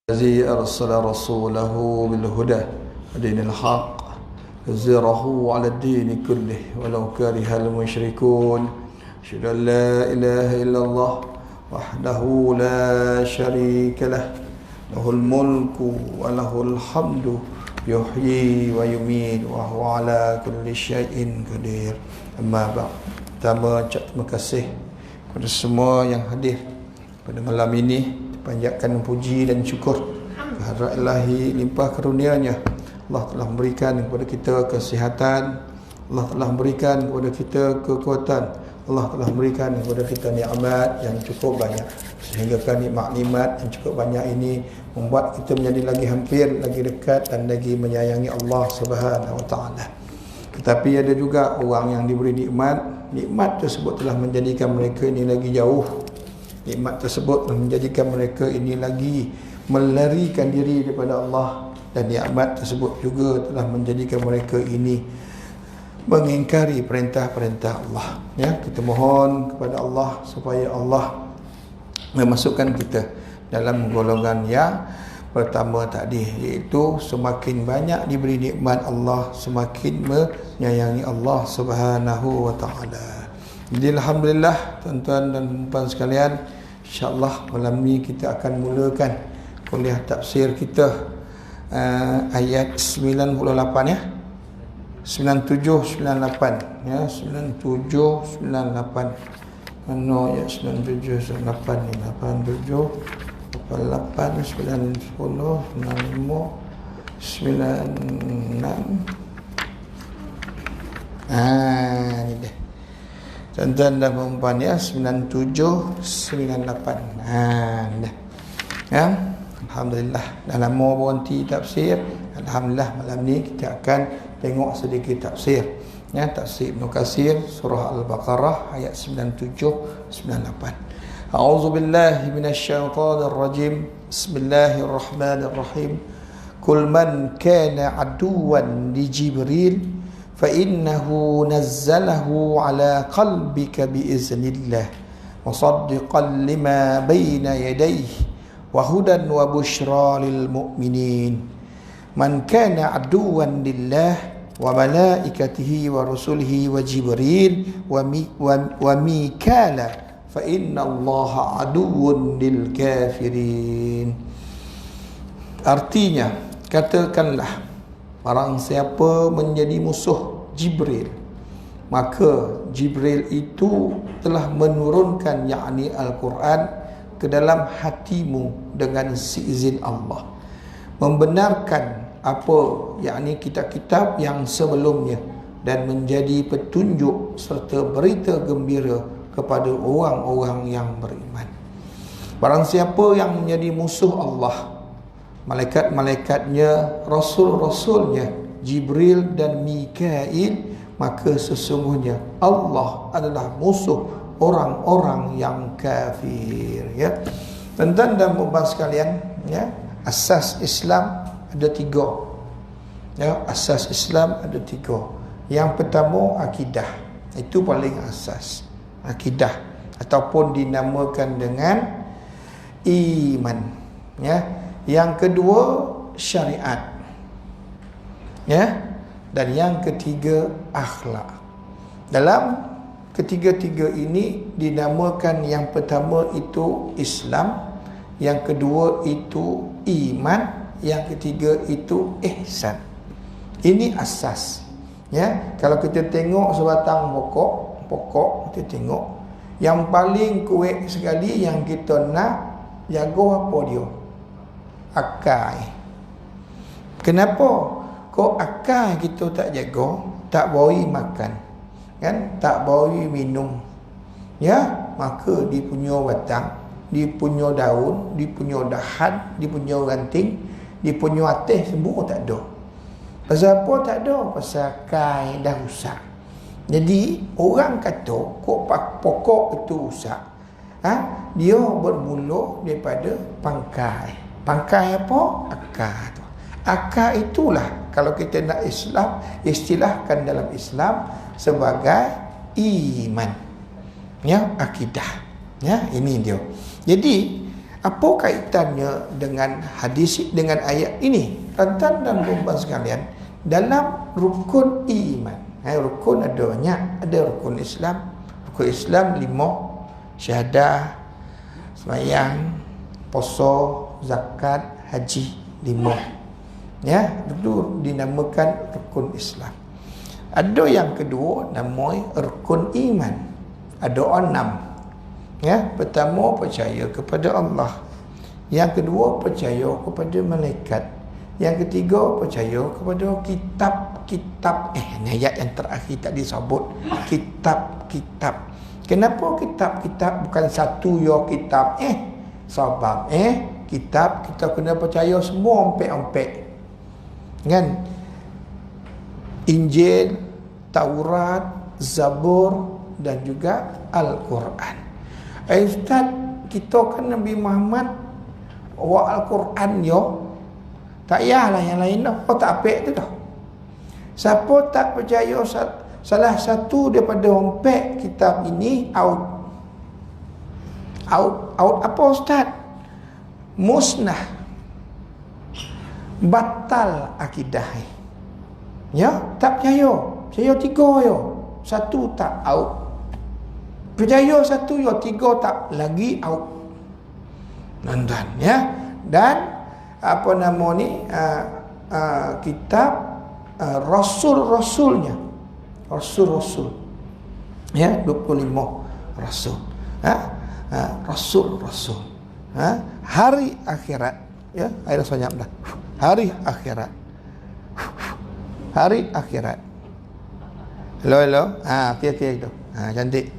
الذي أرسل رسوله بالهدى ودين الحق يظهره على الدين كله ولو كره المشركون أشهد أن لا إله إلا الله وحده لا شريك له له الملك وله الحمد يحيي ويميت وهو على كل شيء قدير. Amma ba'd. Pertama, terima kasih kepada semua yang hadir pada malam ini. Panjatkan puji dan syukur kehadrat Ilahi limpah karunia-Nya. Allah telah memberikan kepada kita kesihatan, Allah telah memberikan kepada kita kekuatan, Allah telah memberikan kepada kita nikmat yang cukup banyak, sehingga nikmat-nikmat yang cukup banyak ini membuat kita menjadi lagi hampir, lagi dekat dan lagi menyayangi Allah Subhanahu wa taala. Tetapi ada juga orang yang diberi nikmat tersebut telah menjadikan mereka ini lagi jauh. Nikmat tersebut menjadikan mereka ini lagi melarikan diri daripada Allah, dan nikmat tersebut juga telah menjadikan mereka ini mengingkari perintah-perintah Allah. Ya, kita mohon kepada Allah supaya Allah memasukkan kita dalam golongan yang pertama tadi, iaitu semakin banyak diberi nikmat Allah, semakin menyayangi Allah Subhanahu wa taala. Jadi alhamdulillah tuan-tuan dan puan sekalian, insya-Allah malam ni kita akan mulakan kuliah tafsir kita ayat 98 ya. 97 98 ya, 97 98. Mana ayat 97 98 ni? 87 88 90 95 96. Ni dia. Tuan-tuan dan puan ya, 97 98. Dah. Ya. Alhamdulillah, dah lama berhenti tafsir. Alhamdulillah malam ni kita akan tengok sedikit tafsir. Ya, tafsir Ibnu Katsir surah Al-Baqarah ayat 97 98. A'udzubillahi minasyaitonir rajim. Bismillahirrahmanirrahim. Kul man kana aduwan li Jibril فإنه نزله على قلبك بإذن الله مصدقا لما بين يديه وهدى وبشرى للمؤمنين من كان عدوا لله وملائكته ورسله وجبريل وميكال فإن الله عدو للكافرين. Artinya, katakanlah, barang siapa menjadi musuh Jibril, maka Jibril itu telah menurunkan yakni Al-Quran ke dalam hatimu dengan seizin Allah, membenarkan apa yakni kitab-kitab yang sebelumnya, dan menjadi petunjuk serta berita gembira kepada orang-orang yang beriman. Barang siapa yang menjadi musuh Allah, malaikat-malaikatnya, rasul-rasulnya, Jibril dan Mikail, maka sesungguhnya Allah adalah musuh orang-orang yang kafir. Ya, tuan-tuan dan puan sekalian, ya, asas Islam ada 3. Ya, asas Islam ada 3. Yang pertama akidah, itu paling asas. Akidah ataupun dinamakan dengan iman. Ya. Yang kedua syariat, ya, dan yang ketiga akhlak. Dalam ketiga-tiga ini dinamakan, yang pertama itu Islam, yang kedua itu iman, yang ketiga itu ihsan. Ini asas. Ya, kalau kita tengok sebatang pokok kita tengok yang paling kuat sekali yang kita nak jaga apa dia? Akar. Kenapa? Kok akar kita tak jaga, tak beri makan, kan? Tak beri minum. Ya, maka dia punya batang, dia punya daun, dia punya dahan, dia punya ranting, dia punya atas semua tak ada. Pasal apa tak ada? Pasal akar dah rusak. Jadi orang kata kok pokok itu rusak, dia bermula daripada pangkai. Pangkai apa? Akar tu. Akar itulah kalau kita nak Islam, istilahkan dalam Islam sebagai iman. Ya, akidah. Ya, ini dia. Jadi Apa kaitannya dengan hadis, dengan ayat ini? Tuan-tuan dan puan sekalian, dalam rukun iman, rukun ada banyak. Ada rukun Islam. Rukun Islam 5, syahadah, sembahyang, puasa, zakat, haji, 5. Ya, itu dinamakan rukun Islam. Ada yang kedua namanya rukun iman. Ada 6. Ya, pertama percaya kepada Allah. Yang kedua percaya kepada malaikat. Yang ketiga percaya kepada kitab-kitab. Ini ayat yang terakhir tak disebut. Kitab-kitab. Kenapa kitab-kitab bukan satu ya kitab? Sebab kitab kita kena percaya semua ompek-ompek. Kan? Injil, Taurat, Zabur dan juga Al-Quran. Ustaz, kita kan Nabi Muhammad wa Al-Quran yo. Tak payahlah yang lain dah. Tak apik tu dah. Siapa tak percaya salah satu daripada ompek kitab ini, out apa Ustaz? Musnah. Batal akidah. Ya, tak percaya. Percaya 3 yo. 1 tak, out. Percaya 1 ya, 3 tak, lagi out. Nonton ya. Dan apa nama ni, kitab rasul-rasulnya. Rasul-rasul. Ya, 25 rasul. Rasul-rasul. Hari akhirat. Ya, air senyap dah. Hari akhirat. Hari akhirat. Hello. Okey itu. Cantik.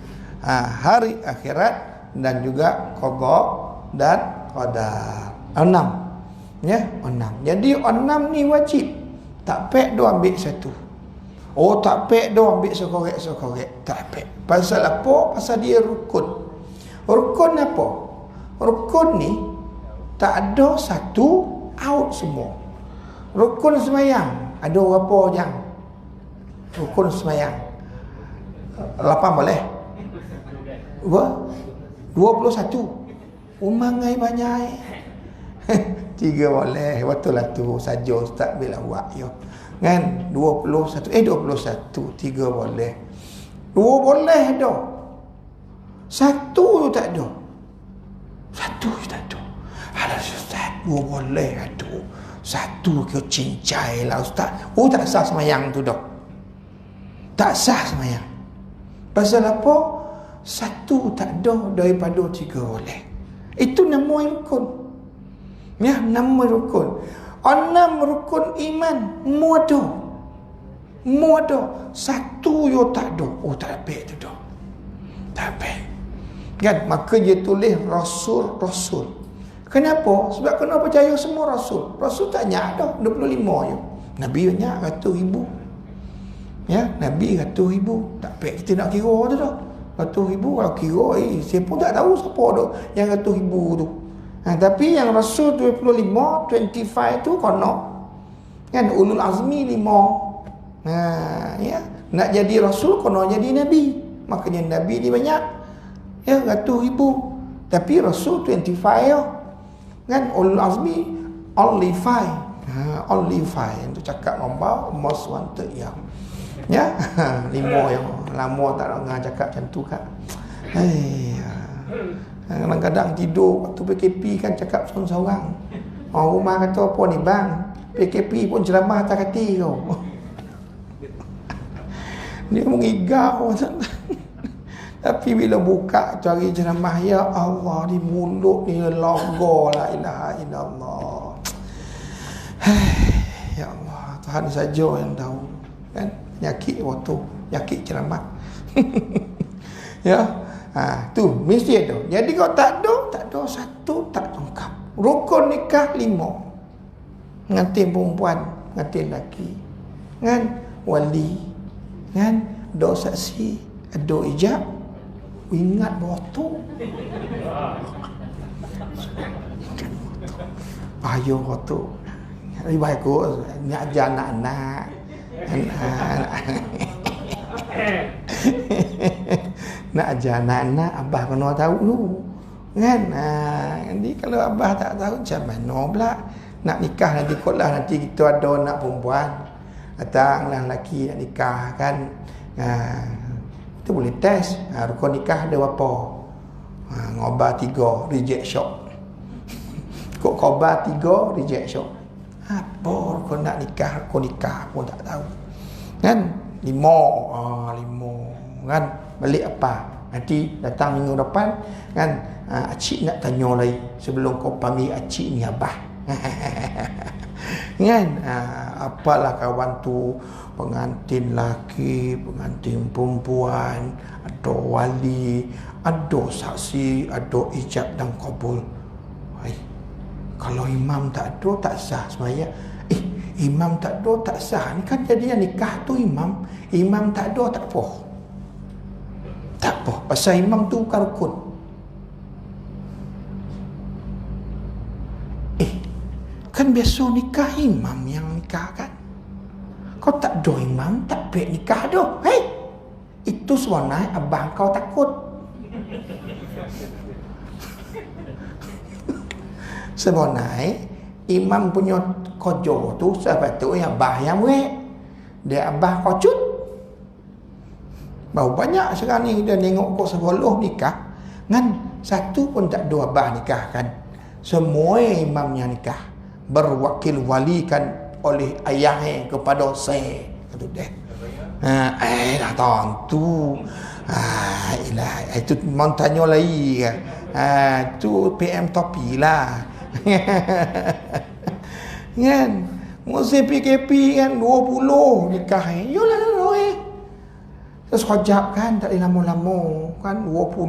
Hari akhirat dan juga qada dan qadar. 6. Ya, 6. Jadi 6 ni wajib. Tak pek do ambil 1. Oh, tak pek do ambil sekorek. Tak pek. Pasal apa? Pasal dia rukun. Rukun apa? Rukun ni tak ada 1 out semua. Rukun sembahyang ada berapa jam? Rukun sembahyang 8 boleh? 21. Umangai banyak. 3 boleh. Betul lah tu. Saja Ustaz bila buat yo. Kan 21. 21. 3 boleh. 2 boleh dah. 1 tu tak ada. 1 tu tak ada. Ada Ustaz 2 boleh ada. 1 kau cincai lah Ustaz. Oh, tak sah semayang tu dah. Tak sah semayang. Pasal apa? 1 tak ada daripada 3 boleh. Itu nama rukun. Ya, nama rukun. 6 rukun iman muada. 1 yo tak ada. Oh, tak baik tu dah. Tak baik. Kan, maka dia tulis rasul. Kenapa? Sebab kena percaya semua rasul. Rasul tak banyak dah, 25 je. Nabi banyak, 100,000. Ya, Nabi 100,000. Tak baik kita nak kira tu dah. 100,000 kalau kira, saya pun tak tahu siapa dah yang 100,000 tu. Tapi yang Rasul 25, 25 tu konon. Kan ulul azmi 5. Ya, nak jadi Rasul konon jadi Nabi. Makanya Nabi ni banyak. Ya, 100,000. Tapi Rasul 25 ya. Kan ulul azmi only 5. Only 5 yang tu cakap nombor most wanted ya. Ya, 5 yang lama tak dengar cakap macam tu kan. Kadang-kadang tidur waktu PKP kan cakap seorang-seorang. Orang rumah kata apa ni bang, PKP pun ceramah tak hati kau. Dia mengigau. Tapi bila buka cari ceramah, ya Allah, di mulut ni logo la ilaha illallah. Ya Allah, Tuhan saja yang tahu. Kan penyakit waktu, penyakit ceramah. Ya. Tu mesti ada. Jadi kalau tak ada 1 tak lengkap. Rukun nikah 5. Ngantin perempuan, ngantin lelaki. Kan wali. Kan do saksi, ada ijab. Ingat waktu. Ayo waktu. Lebih baik aku ngajar anak-anak. Nak ajar anak-anak, abah kena tahu dulu. Kan? Jadi kalau abah tak tahu macam mana pula nak nikah nanti kot lah, nanti kita ada anak perempuan, datanglah lelaki nak nikah kan. Kita boleh test rukun nikah ada berapa. Ngobar 3 reject shock. Kok khobar 3 reject shock. Apa rukun nak nikah, rukun nikah pun tak tahu. Kan? 5 kan, balik apa? Nanti datang minggu depan kan, acik nak tanya lagi sebelum kau panggil acik ni abah. Kan? Apalah kawan tu, pengantin laki, pengantin perempuan, ada wali, ada saksi, ada ijab dan kabul. Kalau imam tak ada tak sah sembahyang. Imam tak ada tak sah. Ni kan jadinya nikah tu imam. Imam tak ada tak apa. Tak apa. Pasal imam tu bukan rukun. Kan biasa nikah imam yang nikah kan. Kau tak ada imam, tak baik nikah dah. Itu sebenarnya abang kau takut. Sebenarnya imam punya kojo tu sepatutnya abah yang buat. Dia abah kocut. Baru banyak sekarang ni dia tengok kau 10 nikah kan, satu pun tak ada abah nikah kan. Semua imamnya nikah, berwakil walikan oleh ayahnya kepada saya. Kata dia. Dah tentu. Itu mau tanya lagi kan. Itu PM topi lah. Kan? Musim PKP kan 20 nikah. Yolah terus hajab kan, tak ada lama-lama kan, 200.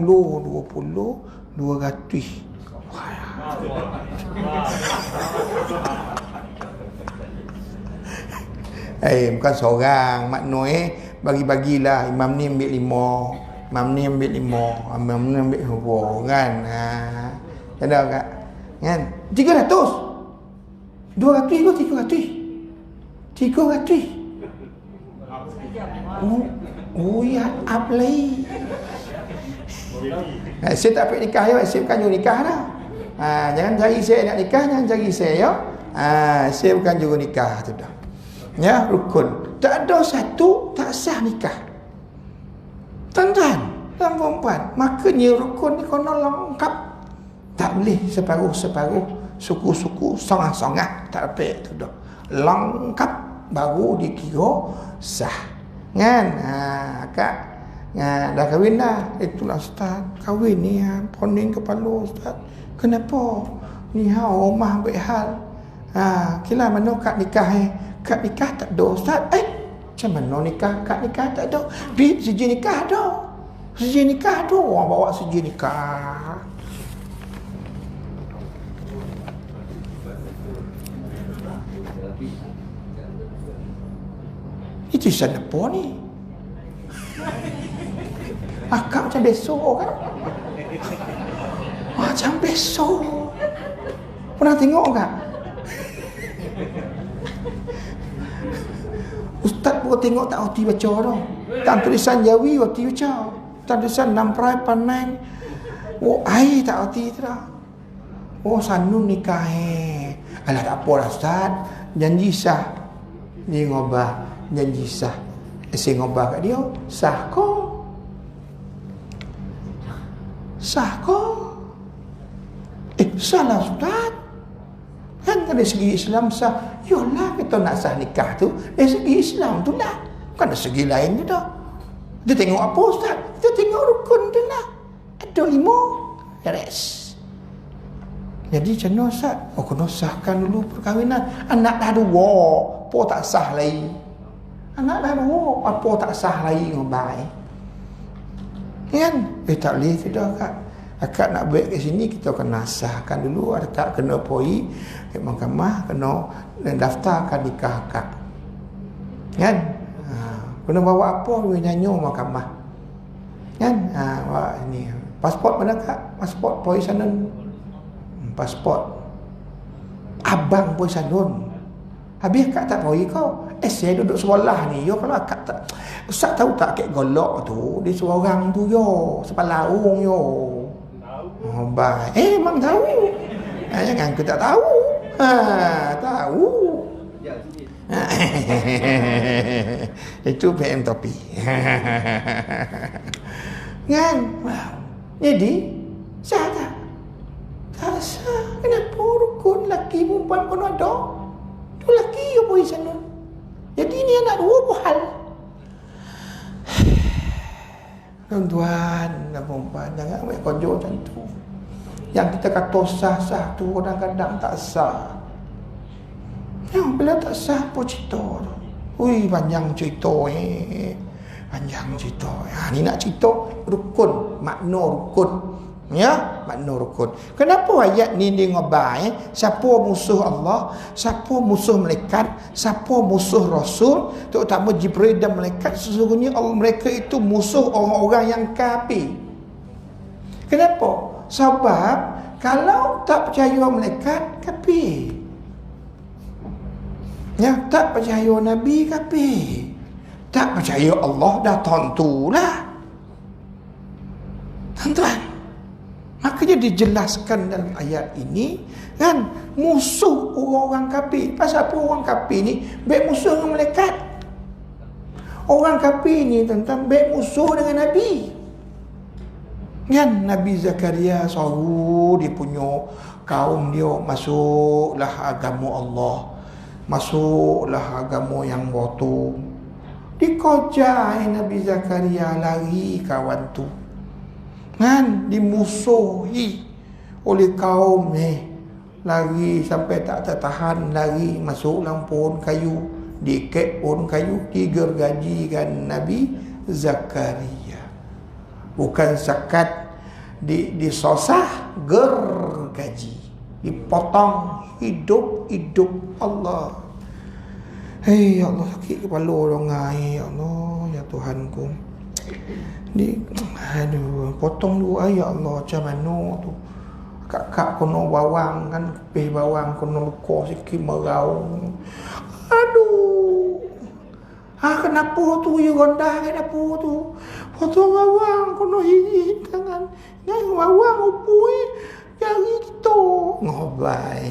Bukan seorang maknanya bagi-bagilah. Imam ni ambil 5, imam ni ambil 5, imam ni ambil 2 kan. Ada tak? Kan? 300. 200 ke 300? 300. Ya aplay. Saya tak pergi nikah ya, saya bukan juru nikah dah. Jangan cari saya nak nikah, jangan cari saya ya. Saya bukan juru nikah tu dah. Ya, rukun. Tak ada satu tak sah nikah. Tuan-tuan dan perempuan, makanya rukun ni kena lengkap. Tak boleh separuh-separuh, suku-suku, songah-songah, tak apa tu dah. Lengkap baru dikira sah. Kan? Akak dah kahwin dah. Itulah ustaz, kahwin ni poning kepala ustaz. Kenapa? Ni rumah baik hal. Kira mana kak nikah Kak nikah tak ada ustaz. Macam mana nikah? Kak nikah tak ada. Sejak nikah ada. Sejak nikah ada. Orang bawa sejak nikah. Itu siapa ni? Akak macam besok kan? Macam besok. Pernah tengok tak? Ustaz pun tengok tak roti baca dah. Tak tulisan Jawi roti baca. Tak tulisan 6 prai panai. Air tak roti tu dah. Sanun nikah Alah tak apa lah ustaz. Janji sah. Ni ngobah. Janji sah. Saya ngobah kat dia. Sah ko? Sah ko? Salah ustaz. Kan dari segi Islam sah. Yolah kita nak sah nikah tu dari segi Islam tu lah. Bukan dari segi lain tu dah. Dia tengok apa ustaz? Dia tengok rukun tu lah. Ada 5. Beres. Jadi macam mana ustaz? Kena sahkan dulu perkahwinan. Anak dah 2. Apa tak sah lagi? Anak dah 2. Apa tak sah lagi ngobai? Kan? Tak boleh tidak kak. Akak nak baik ke sini, kita kena sahkan dulu. Akak kena pergi ke mahkamah, kena daftarkan nikah akak. Kan? Kena bawa apa? Dia nyanyi mahkamah. Kan? Ini pasport mana kak? Pasport pergi sana. Pasport abang pergi sana. Habis akak tak pergi kau. Saya duduk sekolah ni. Yo kalau akak tak, Ustaz tahu tak kek golok tu, dia seorang tu yo, sepalaung yo. ngobai. Memang tahu. Jangan aku tak tahu. Tahu. Itu PM topi. Kan? Jadi saya tak sah. Kenapa rukun laki perempuan pun ada? Tu laki apa di sana? Jadi ini anak dua hal. Tuan-tuan dan perempuan, jangan ambil konjol macam tu. Yang kita kata sah-sah tu kadang-kadang tak sah. Bila tak sah apa cerita tu? Ui, panjang cerita Panjang cerita. Ni nak cerita rukun, makna rukun. Ya, makna rukun. Kenapa ayat ni dia ngobai? Siapa musuh Allah, siapa musuh malaikat, siapa musuh Rasul, terutama Jibril dan malaikat, sesungguhnya Allah mereka itu musuh orang-orang yang kafir. Kenapa? Sebab kalau tak percaya malaikat, kafir. Ya, tak percaya Nabi, kafir. Tak percaya Allah, dah tentulah. Tuan-tuan, makanya dijelaskan dalam ayat ini kan, musuh orang-orang kafir. Pasal apa orang kafir ni baik musuh dengan malaikat? Orang kafir ni tentang baik musuh dengan Nabi. Kan Nabi Zakaria suruh dia punya kaum dia masuklah agama Allah, masuklah agama yang bodoh. Dikojai Nabi Zakaria, lari kawan tu. Kan dimusuhi oleh kaum ni, lari sampai tak tertahan, lari masuk dalam pohon kayu, diikat pohon kayu, digergajikan Nabi Zakaria. Bukan sekat disosah, gergaji, dipotong hidup Allah. Hei Allah, sakit kepala dongai. Ya Allah, ya Tuhanku. Potong dua, ya Allah, macam mana tu? Kak kono bawang kan, peh bawang kono luka sikit merau. Aduh. Kenapa tu ya rendah, kenapa tu? Potong bawang kono hiji tangan. Ngan bawang upui jari kita. Ngobai.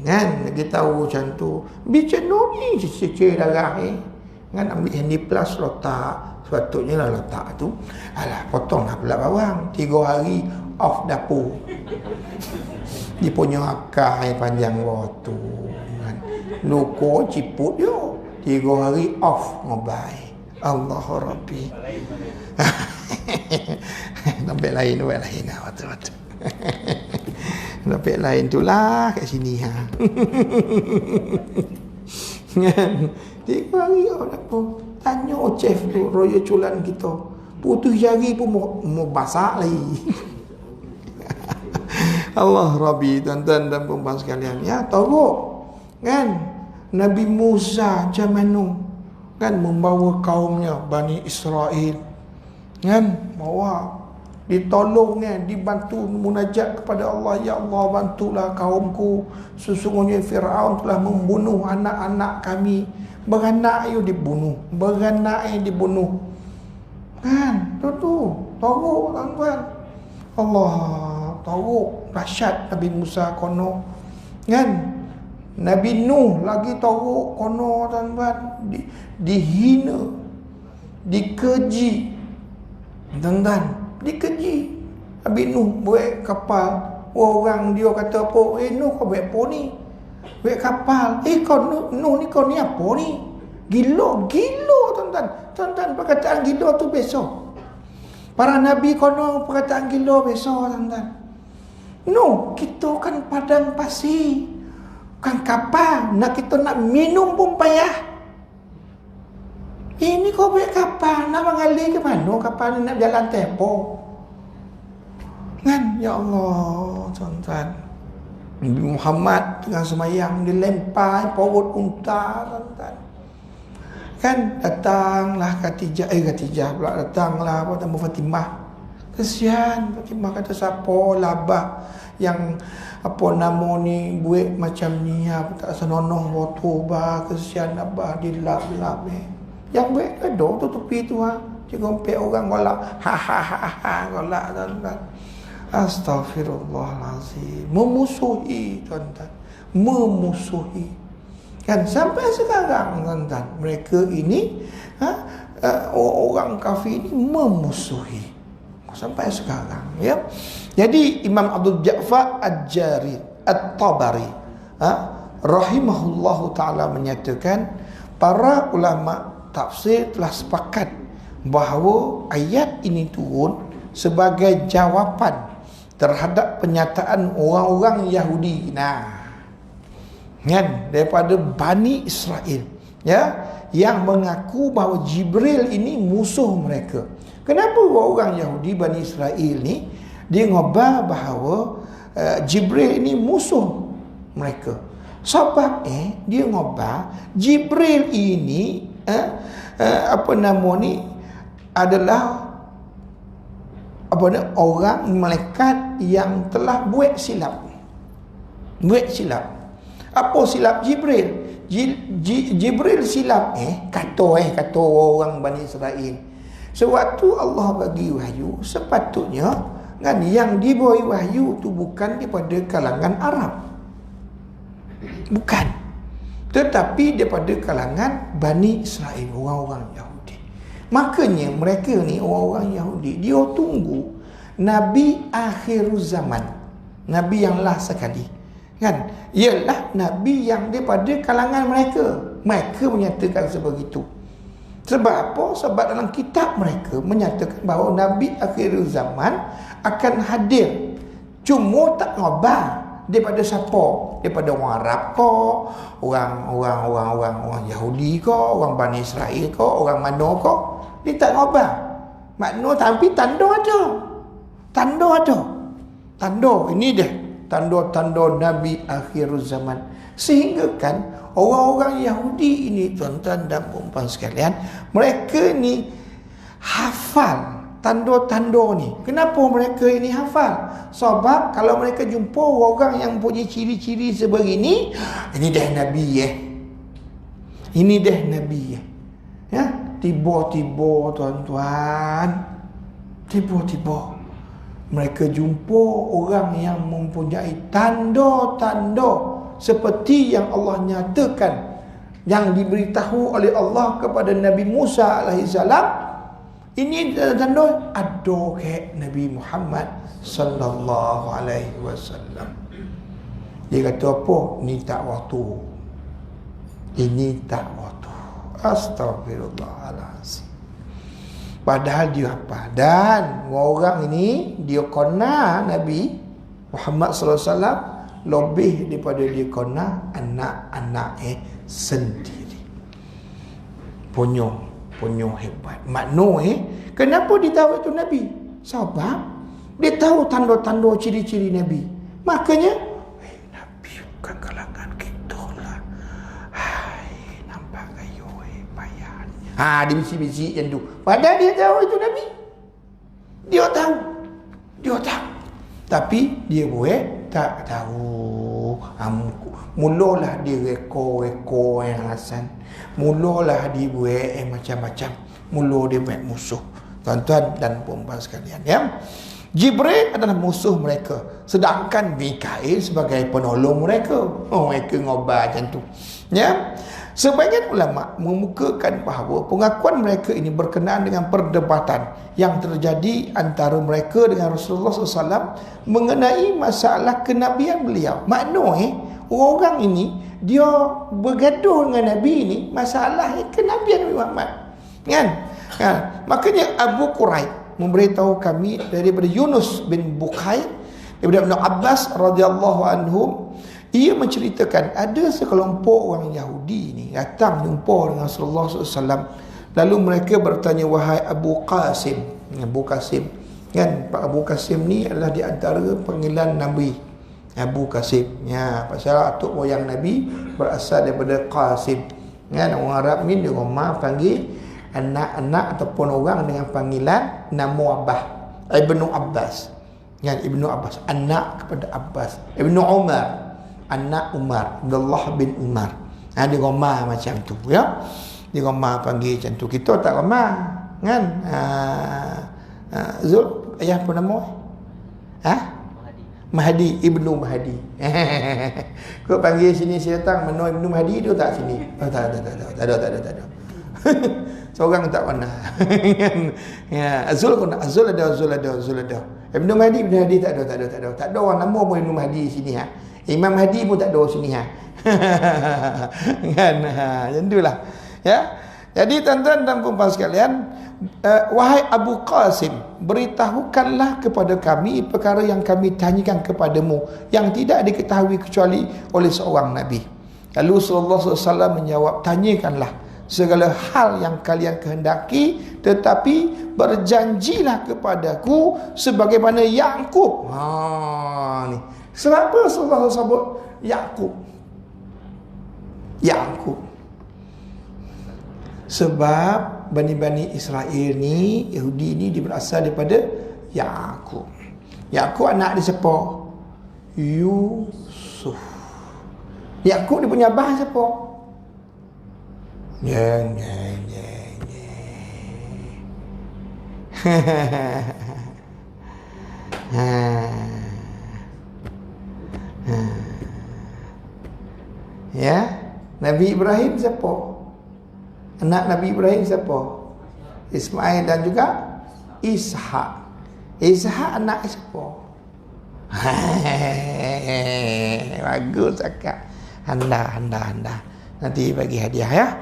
Kan kita tahu macam tu. Bicara ni cicir darah Kan ambil handy plus letak. Sepatutnya lah letak tu. Alah, potong lah pula bawang. 3 hari off dapur. Dia punya akar yang panjang waktu. Kan? Luka ciput dia. 3 hari off ngobai. Allah Rabbi. Nampak lain. Waktu-waktu. Nampak lain tu lah kat sini. Kan? 3 hari apa? Tanya chef tu, roya culan kita. Putus jari pun mau basah lagi. Allah Rabbi, tuan-tuan dan perempuan sekalian. Ya, tahu kan Nabi Musa macam mana kan membawa kaumnya Bani Israel kan, bawa ditolongnya, dibantu munajat kepada Allah. Ya Allah, bantulah kaumku, sesungguhnya Firaun telah membunuh anak-anak kami. Beranak ayo dibunuh, beranak ayo dibunuh. Kan tu tahu tuan-tuan. Allah tahu dahsyat Nabi Musa kono. Kan Nabi Nuh lagi tahu kono tuan-tuan, dihina, dikeji. Tuan-tuan, dikeji. Nabi Nuh buat kapal. Orang dia kata apa? Nuh kau buat apa ni? Buat kapal. Kau Nuh ni kau ni apa ni? Gila tuan-tuan. Tuan-tuan, perkataan gila tu besok. Para Nabi kono perkataan gila besok tuan-tuan. Nuh, kita kan padang pasir. Bukan kapal. Kita nak minum pun payah. Ini kau buat kapal. Nak mengalir ke mana kapal ni nak jalan tempoh? Kan? Ya Allah, tuan-tuan. Nabi Muhammad tengah semayang dilempar perut unta, tuan-tuan. Kan datanglah Khadijah pula, datanglah apa nama Fatimah. Kesian Fatimah, kata siapa labah yang apa nama ni buat macam ni, apa tak senonoh waktu bah, kesian abah dilap-lap ni. Yang buat ada tu tepi tu dia gompek orang golak. Golak tuan-tuan. Astaghfirullahalazim. Memusuhi, tuan-tuan. Memusuhi. Kan sampai sekarang, tuan-tuan, mereka ini orang kafir ini memusuhi sampai sekarang, ya. Jadi Imam Abdul Ja'far At-Tabari rahimahullahu taala menyatakan, para ulama tafsir telah sepakat bahawa ayat ini turun sebagai jawapan terhadap penyataan orang-orang Yahudi, kan, daripada Bani Israel, ya, yang mengaku bahawa Jibril ini musuh mereka. Kenapa orang Yahudi Bani Israel ni dia ngobar bahawa Jibril ini musuh mereka? Sebab dia ngobar Jibril ini adalah orang malaikat yang telah buat silap. Apa silap Jibril? Jibril silap kata orang Bani Israel. Sewaktu Allah bagi wahyu, sepatutnya kan yang diberi wahyu tu bukan daripada kalangan Arab, bukan, tetapi daripada kalangan Bani Israel, orang-orang Yahudi. Makanya mereka ni, orang-orang Yahudi, dia tunggu Nabi akhir zaman, Nabi yang last sekali, kan, ialah Nabi yang daripada kalangan mereka. Mereka menyatakan sebegitu. Sebab apa? Sebab dalam kitab mereka menyatakan bahawa Nabi akhir zaman akan hadir. Cuma tak ngobar daripada siapa? Daripada orang Arab ke, orang Yahudi ke, orang Bani Israel ke, orang mana ke. Dia tak ngobar. Makna tapi tanda ada. Tanda ini dia. Tanda-tanda Nabi akhir zaman. Sehingga kan orang-orang Yahudi ini, tuan-tuan dan puan sekalian, mereka ni hafal tanda-tanda ni. Kenapa mereka ini hafal? Sebab kalau mereka jumpa orang yang punya ciri-ciri sebegini, ini dah Nabi ini dah Nabi ya. Tiba-tiba, tuan-tuan, tiba-tiba mereka jumpa orang yang mempunyai tanda-tanda seperti yang Allah nyatakan, yang diberitahu oleh Allah kepada Nabi Musa alaihissalam. Ini tanda ada ke Nabi Muhammad sallallahu alaihi wasallam. Dia kata apa? Ini tak waktu. Ini tak waktu. Astagfirullahaladzim. Padahal dia apa? Dan orang ini dia kena Nabi Muhammad sallallahu alaihi wasallam lebih daripada dia kena anak-anak sendiri. Punya hebat. Makna kenapa dia tahu itu Nabi? Sebab dia tahu tanda-tanda ciri-ciri Nabi. Makanya Nabi bukan kalangan kita lah. Hai, nampak kayu payah. Dia bisi-bisi yang tu. Padahal dia tahu itu Nabi. Dia tahu. Tapi dia buat tak tahu. Mulalah dia rekor yang hasan. Mulalah dia buat macam-macam. Mula dia buat musuh. Tuan-tuan dan puan-puan sekalian, ya. Jibril adalah musuh mereka, sedangkan Mikail sebagai penolong mereka. Mereka ngobar macam tu, ya. Sebagian ulama mengemukakan bahawa pengakuan mereka ini berkenaan dengan perdebatan yang terjadi antara mereka dengan Rasulullah SAW mengenai masalah kenabian beliau. Makna orang ini dia bergaduh dengan Nabi ini masalah kenabian Nabi Muhammad, kan? Makanya Abu Quraib memberitahu kami daripada Yunus bin Bukhair daripada Ibn Abbas radhiyallahu anhum. Ia menceritakan ada sekelompok orang Yahudi ni datang jumpa dengan Rasulullah SAW. Lalu mereka bertanya, wahai Abu Qasim, kan, Pak Abu Qasim ni adalah di antara panggilan Nabi. Abu Qasim, ya, pasal atuk moyang Nabi berasal daripada Qasim, kan. Orang Arab ni dia rumah panggil anak-anak ataupun orang dengan panggilan nama Abah, Ibnu Abbas, kan, Ibnu Abbas, anak kepada Abbas. Ibnu Umar, anak Umar, Abdullah bin Umar. Dia rumah macam tu, ya. Dia rumah panggil macam tu. Kita tak rumah, kan. Zul, ayah apa nama? Ha? Mahdi, Ibnu Mahdi. Kau panggil sini saya datang Mano Ibnu Mahdi tu tak sini. Oh, tak ada. Seorang tak mana. Ya, Azul ada. Ibnu Mahdi tak ada. Tak ada orang nama pun Ibnu Mahdi sini ha. Imam Mahdi pun tak ada sini ha. Kan macam itulah. Ya. Jadi tuan-tuan dan puan sekalian, wahai Abu Qasim, beritahukanlah kepada kami perkara yang kami tanyakan kepadamu yang tidak diketahui kecuali oleh seorang Nabi. Lalu Rasulullah SAW menjawab, tanyakanlah segala hal yang kalian kehendaki, tetapi berjanjilah kepadaku sebagaimana Yakub. Ni. Sebab apa Rasulullah sebut Yakub? Sebab Bani Israel ni, Yahudi ni dia berasal daripada Yakub. Yakub anak dia siapa? Yusuf. Yakub dia punya abah siapa? Ya, Nabi Ibrahim siapa? Anak Nabi Ibrahim siapa? Ismail dan juga Ishak. Ishak anak siapa? Bagus akak. Anda. Nanti bagi hadiah ya.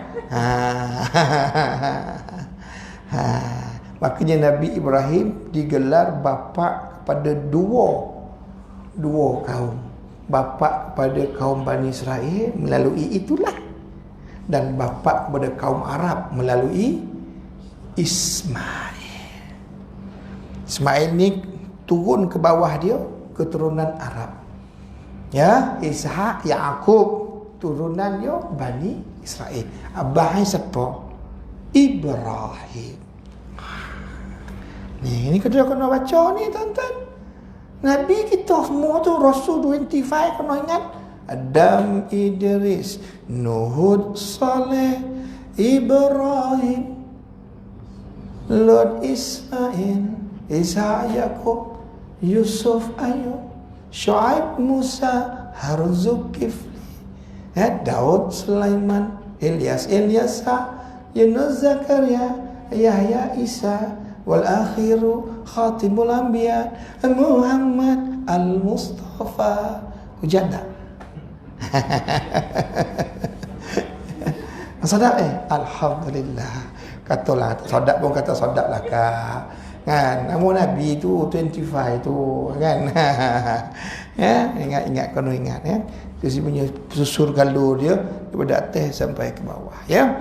Makanya Nabi Ibrahim digelar bapa kepada dua kaum. Bapa kepada kaum Bani Israel melalui itulah, dan bapa kepada kaum Arab melalui Ismail. Ismail ni turun ke bawah dia keturunan Arab. Ya, Ishak, Yakub turunan dia Bani Israel. Abahnya siapa? Ibrahim. Ni kena baca ni tuan-tuan. Nabi kita semua tu Rasul 25 kena ingat. Adam, Idris, Nuh, Saleh, Ibrahim, Lot, Ismail, Isa, Yakub, Yusuf, Ayub, Shu'aib, Musa, Harun, Zulkifli, Daud, Sulaiman, Ilyas, Ilyasa, Yunus, Zakaria, Yahya, Isa, wal akhiru khatimul anbiya Muhammad al-Mustafa. Hujan tak? Sadap Alhamdulillah. Katalah sadap pun kata sadap lah kak. Kan nama Nabi tu 25 tu kan. Ya, ingat kena ingat ya. Dia punya susur galur dia daripada atas sampai ke bawah ya.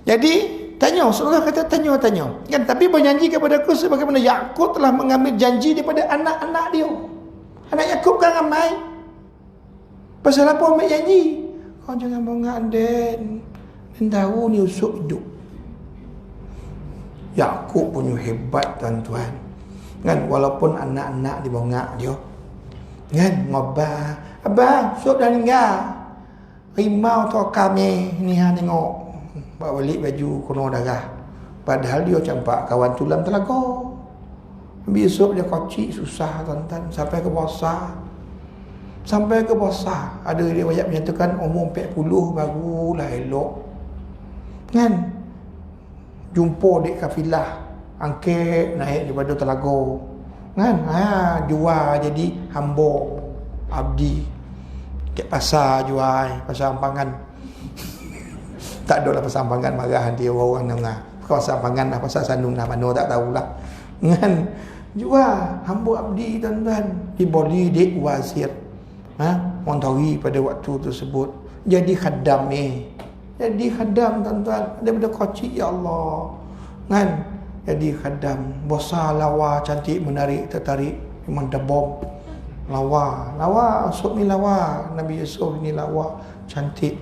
Jadi tanya, Rasulullah kata tanya kan, tapi berjanji kepada aku sebagaimana Yakub telah mengambil janji daripada anak-anak dia. Anak Yakub kan ramai. Pasal apa ambil janji? Kau jangan bongak Den tahu ni Yusuf hidup. Yakub punya hebat tuan-tuan. Kan walaupun anak-anak dibongak dia. Kan ngobah, abang Yusuf dah meninggal. Rimau tu kami ni hang tengok. Bawa balik baju kena darah. Padahal dia campak kawan tulang telaga. Nabi Yusuf dia kocik susah tuan-tuan sampai ke besar. Ada dia banyak menyatakan umur 40 barulah elok. Kan? Jumpa dek kafilah angket naik daripada telaga. Kan? Jual jadi hamba abdi. Kat pasar jual, pasar ampangan. Tak ada lah pasal ampangan marah dia orang dengar. Pasal ampangan lah, pasal sandung lah, mana tak tahulah. Kan? Jual hamba abdi tuan-tuan. Diboli dek wazir. Orang tahu pada waktu tersebut. Jadi khadam ni. Jadi khadam tuan-tuan. Daripada kocik ya Allah. Kan? Jadi khadam. Besar lawa, cantik, menarik, tertarik. Memang debom. Lawa. Yusuf ni lawa. Nabi Yusuf ni lawa. Cantik.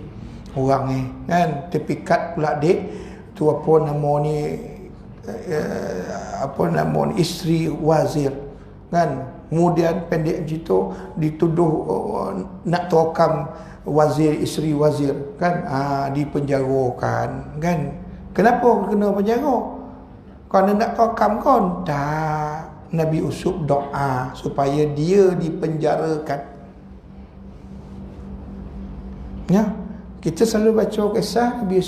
Orang ni kan terpikat pula dek tu apa nama ni isteri wazir kan. Kemudian pendek macam dituduh nak tokam wazir, isteri wazir kan, dipenjarakan kan. Kenapa kena penjara? Kerana nak tokam kan? Tak, Nabi Yusuf doa supaya dia dipenjarakan. Ya, kita selalu baca kisah Nabi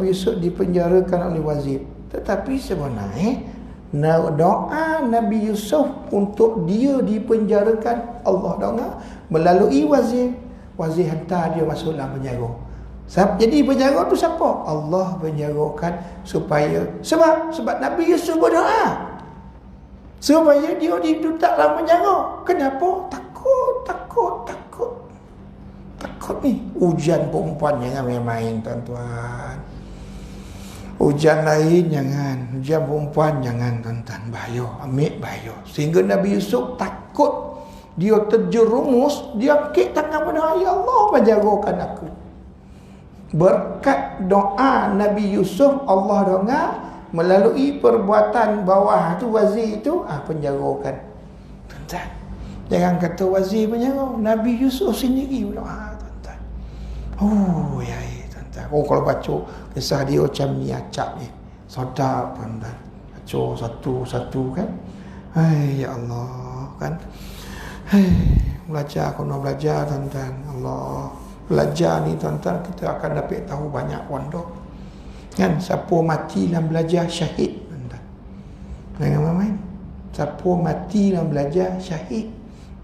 Yusuf dipenjarakan oleh wazir. Tetapi sebenarnya doa Nabi Yusuf untuk dia dipenjarakan, Allah doa melalui wazir. Wazir hantar dia masuk dalam penjara. Jadi penjara tu siapa? Allah penjarakan supaya sebab Nabi Yusuf berdoa supaya dia diletak dalam penjara. Kenapa? Takut ni. Ujian perempuan jangan main-main tuan-tuan. Ujian lain jangan, ujian perempuan jangan tuan-tuan. Bahaya, ambil bahaya. Sehingga Nabi Yusuf takut. Dia terjerumus, dia angkat tangan pada ya Allah, penjarakan aku. Berkat doa Nabi Yusuf, Allah doa melalui perbuatan bawah tu wazir tu, penjarakan. Tuan-tuan, jangan kata wazir penjara, Nabi Yusuf sendiri berdoa tuan-tuan. Oh ya, tuan-tuan. Oh kalau baca kisah dia macam ni acap ni. Sedap tuan-tuan. Baca satu-satu kan. Ya Allah kan. Belajar tuan-tuan. Allah, belajar ni tuan-tuan, kita akan dapat tahu banyak pondok kan. Siapa mati dalam belajar syahid tuan-tuan. Jangan main. Siapa mati dalam belajar syahid.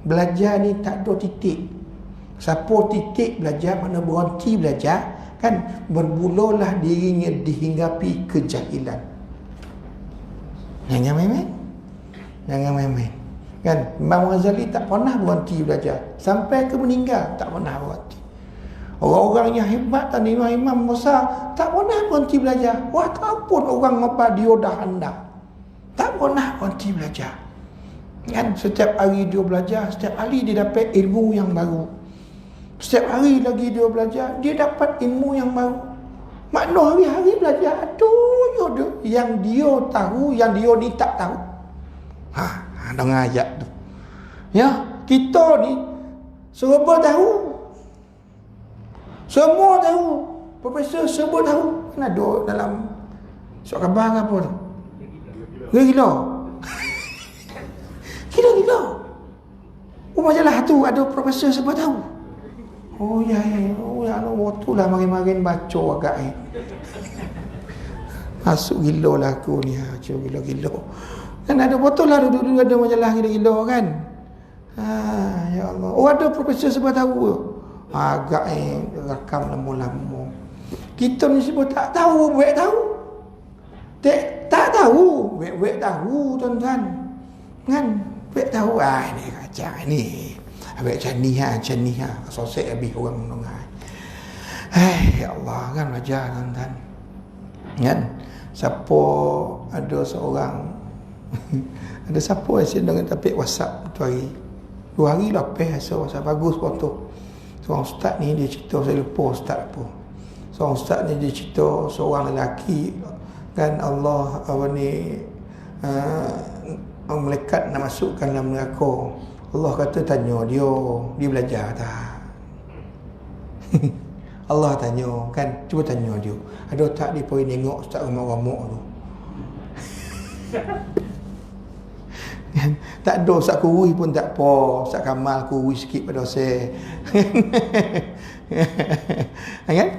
Belajar ni tak ada titik. Siapa titik belajar, mana berhenti belajar kan, berbulalah dirinya dihinggapi kejahilan. Jangan main-main. Jangan main-main. Kan Imam Ghazali tak pernah berhenti belajar sampai ke meninggal, tak pernah berhenti. Orang-orang yang hebat dan imam besar tak pernah berhenti belajar. Wah, tak pun orang apa dia dah anda tak pernah berhenti belajar. Kan setiap hari dia belajar, setiap hari dia dapat ilmu yang baru. Setiap hari lagi dia belajar, dia dapat ilmu yang baru. Makna hari-hari belajar tu yang dia tahu, yang dia ni tak tahu. Dengan ayat tu. Ya, kita ni serba tahu. Semua tahu. Profesor serba tahu. Kan ada dalam surat khabar apa tu? Gila. Gila. Oh, majalah tu ada profesor serba tahu. Oh ya. Oh ya, waktu lah makin-makin baca agak ni. Masuk gila lah aku ni. Gila. Kan ada betul lah duduk-duduk ada majalah gila-gila kan. Ya Allah. Oh, ada profesor sebab tahu. Agak rakam lama-lama. Kita ni sebab tak tahu, buat tahu. Tak tahu, buat tahu tuan-tuan. Kan? Buat tahu. Ini kacau ni. Macam ni ha. Sosek habis orang mendengar. Ya Allah, kan belajar tuan-tuan. Kan? Siapa ada seorang ada siapa saya dengan tapik WhatsApp tu hari 2 hari lepas rasa WhatsApp bagus foto. Seorang ustaz ni dia cerita, saya lupa ustaz apa. Seorang ustaz ni dia cerita seorang lelaki kan Allah malaikat nak masukkan dalam neraka. Allah kata tanya dia belajar tak? Allah tanya kan, cuba tanya dia, ada tak dia pergi tengok ustaz remuk-remuk tu? Tak ada ustaz kurui pun tak apa, ustaz Kamal kurui sikit pada saya. Kan?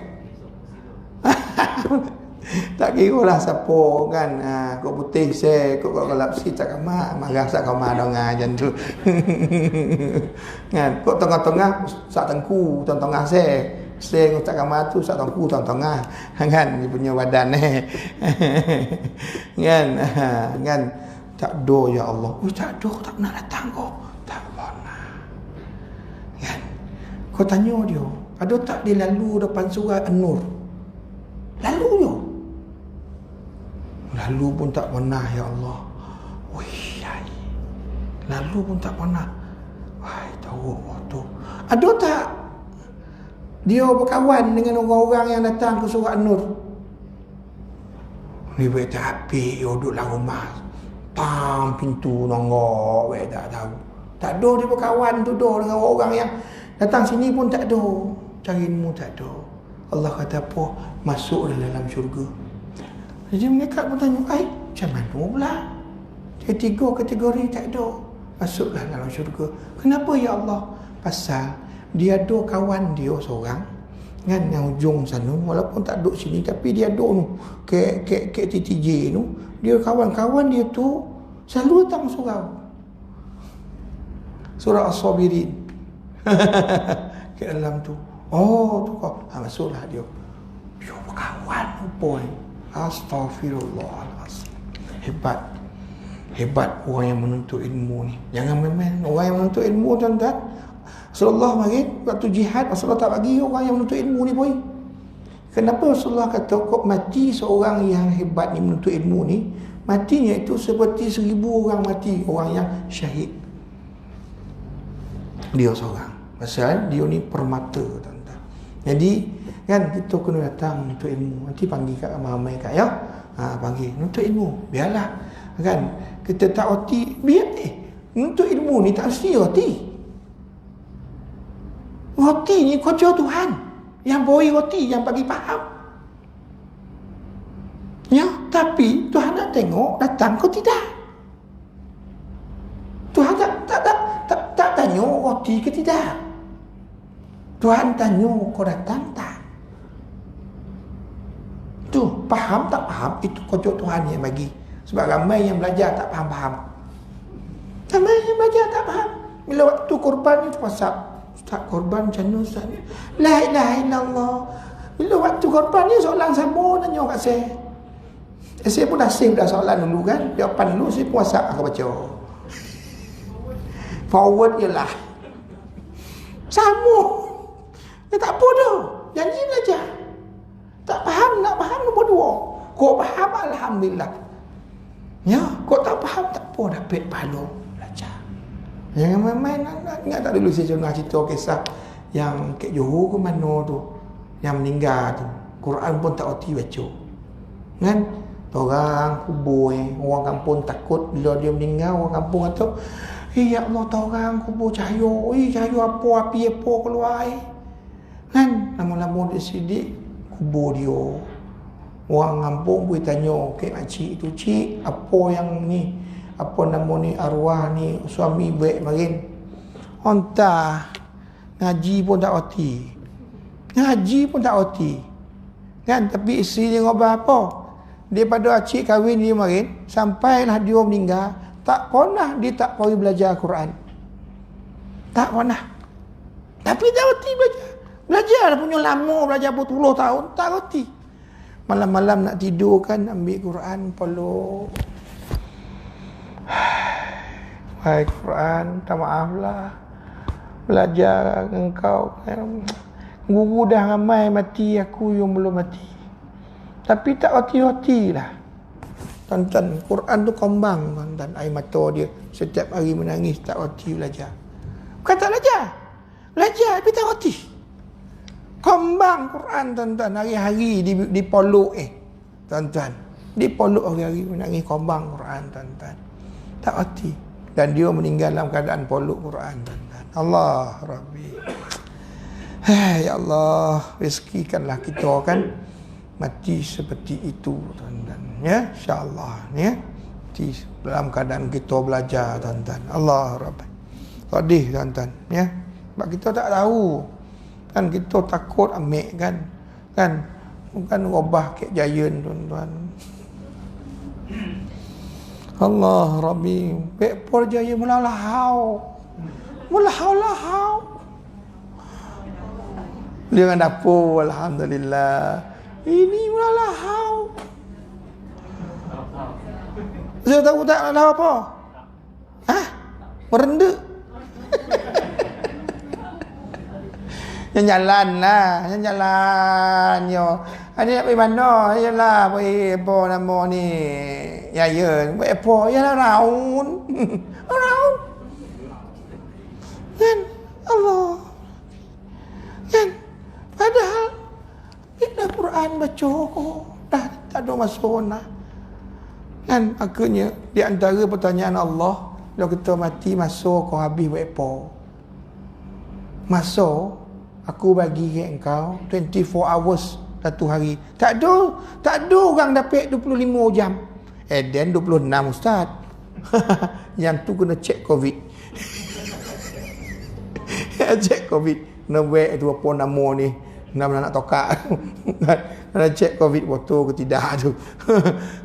Tak kira lah siapa kan. Kau putih saya, kau gelap sikit ustaz Kamal, marah ustaz Kamal dengar macam tu. Kan? Kau tengah-tengah ustaz Tengku tengah saya. Saya ustaz Kamal tu ustaz Tengku tengah. Kan dia punya badan kan. Tak ada ya Allah. Tak ada, tak pernah datang kau. Tak pernah. Kan? Kau tanya dia, ada tak dia lalu depan surah An-Nur? Lalu je. Lalu pun tak pernah ya Allah. Lalu pun tak pernah. Tahu tu. Ada tak dia berkawan dengan orang-orang yang datang ke surah An-Nur? Ni baik tak api, duduk dalam rumah. Pam pintu nongok, tak tahu. Tak ada dia berkawan tu dengan orang yang datang sini pun tak ada. Cari ilmu tak ada. Allah kata apa? Masuk dalam syurga. Jadi mereka pun tanya, macam mana pula? Dia 3 kategori tak ada, masuklah dalam syurga. Kenapa ya Allah? Pasal dia ada kawan dia seorang kan, yang ujung sana, walaupun tak duduk sini tapi dia ada tu KTTJ tu, dia kawan-kawan dia tu selalu datang surau surah As-Sabirin ke dalam tu. Oh tu kau, masuklah dia. Yo berkawan boy. Astaghfirullahalazim. Hebat orang yang menuntut ilmu ni. Jangan main-main orang yang menuntut ilmu, tuan-tuan. Rasulullah mari waktu jihad, Rasulullah tak bagi orang yang menuntut ilmu ni boy. Kenapa Rasulullah kata kok mati seorang yang hebat ni menuntut ilmu ni, matinya itu seperti 1000 orang mati, orang yang syahid. Dia seorang. Pasal dia ni permata, tuan-tuan. Jadi kan kita kena datang menuntut ilmu. Nanti panggil kat ramai-ramai kat ya. Panggil menuntut ilmu. Biarlah. Kan kita tak roti, biar menuntut ilmu ni tak mesti roti. Roti ni kerja Tuhan. Yang beri roti, yang bagi faham. Ya, tapi Tuhan nak tengok datang ke tidak. Tuhan tak tanya roti ke tidak. Tuhan tanya kau datang tak. Tu, faham tak faham, itu kerja Tuhan yang bagi. Sebab ramai yang belajar tak faham-faham. Ramai yang belajar tak faham. Bila waktu korban itu WhatsApp, Ustaz korban macam mana Ustaz? La ilaha illallah. Bila waktu korban ni soalan sama tanya kat saya. Saya pun dah save dah soalan dulu kan. Jawapan dulu saya pun WhatsApp aku baca. Forward je lah. Sama. Ya, tak apa dah. Janji belajar. Tak faham, nak faham nombor 2. Kau faham, alhamdulillah. Ya, kau tak faham, tak apa, dapat pahala belajar. Jangan main-main. Ingat tak dulu saya pernah cerita kisah yang Kek Johor ke mana tu, yang meninggal tu, Quran pun tak erti baca. Kan? Orang kubur orang kampung takut bila dia meninggal. Orang kampung kata, ya Allah, tahu orang kubur cahaya. Cahaya apa, api apa keluar. Kan? Lama-lama dia sidik kubur dia. Orang kampung boleh tanya ke makcik tu, cik, apa yang ni, apa nama ni, arwah ni, suami baik marin. Entah, ngaji pun tak erti. Ngaji pun tak erti. Kan? Tapi isteri dia ngobrol apa? Daripada acik kahwin dia marin, sampailah dia meninggal, tak pernah dia tak pergi belajar Quran. Tak pernah. Tapi tak erti belajar. Belajar punya lama, belajar berpuluh tahun, tak erti. Malam-malam nak tidur kan, ambil Quran, peluk. Hai Quran, tak maaflah. Belajar engkau. Guru dah ramai mati, aku yang belum mati. Tapi tak hati-hati lah. Tuan-tuan, Quran tu kombang, tuan-tuan. Air mata dia setiap hari menangis, tak hati belajar. Bukan tak belajar. Belajar tapi tak hati. Kombang Quran, tuan-tuan. Hari-hari dipolok tuan-tuan. Dipolok hari-hari menangis kombang Quran, tuan-tuan. Tak hati. Dan dia meninggal dalam keadaan polok Quran, tuan-tuan. Allah Rabbi. Ya Allah, rezekikanlah kita kan mati seperti itu, tuan-tuan. Ya, insya-Allah ya. Mati dalam keadaan kita belajar, tuan-tuan. Allah Rabbi. Sedih, tuan-tuan ya. Sebab kita tak tahu. Kan kita takut ambil kan. Kan bukan robah Kek Giant, tuan-tuan. Allah Rabbi. Pekpor Jaya mulahau. Mulahau-lahau. Dia dengan dapur, alhamdulillah. Ini mulahau. Saya tahu tak ada apa? Merendek. Yang jalan lah, yang jalan yo. Ada nak pergi mana? Yalah, pergi apa nama ni? Ya, pergi apa? Yalah raun. Raun. Kan? Allah. Kan? Padahal bila Quran baca kok dah tak ada masuk nah. Kan akhirnya di antara pertanyaan Allah, kalau kita mati masuk kau habis buat apa? Masuk aku bagi ke engkau 24 hours satu hari. Tak ada orang dapat 25 jam. Dan 26 ustaz. Yang tu kena cek COVID. Cek COVID. Kena buat tu apa nama ni. Nama nak tokak. Kena cek COVID betul ke tidak tu.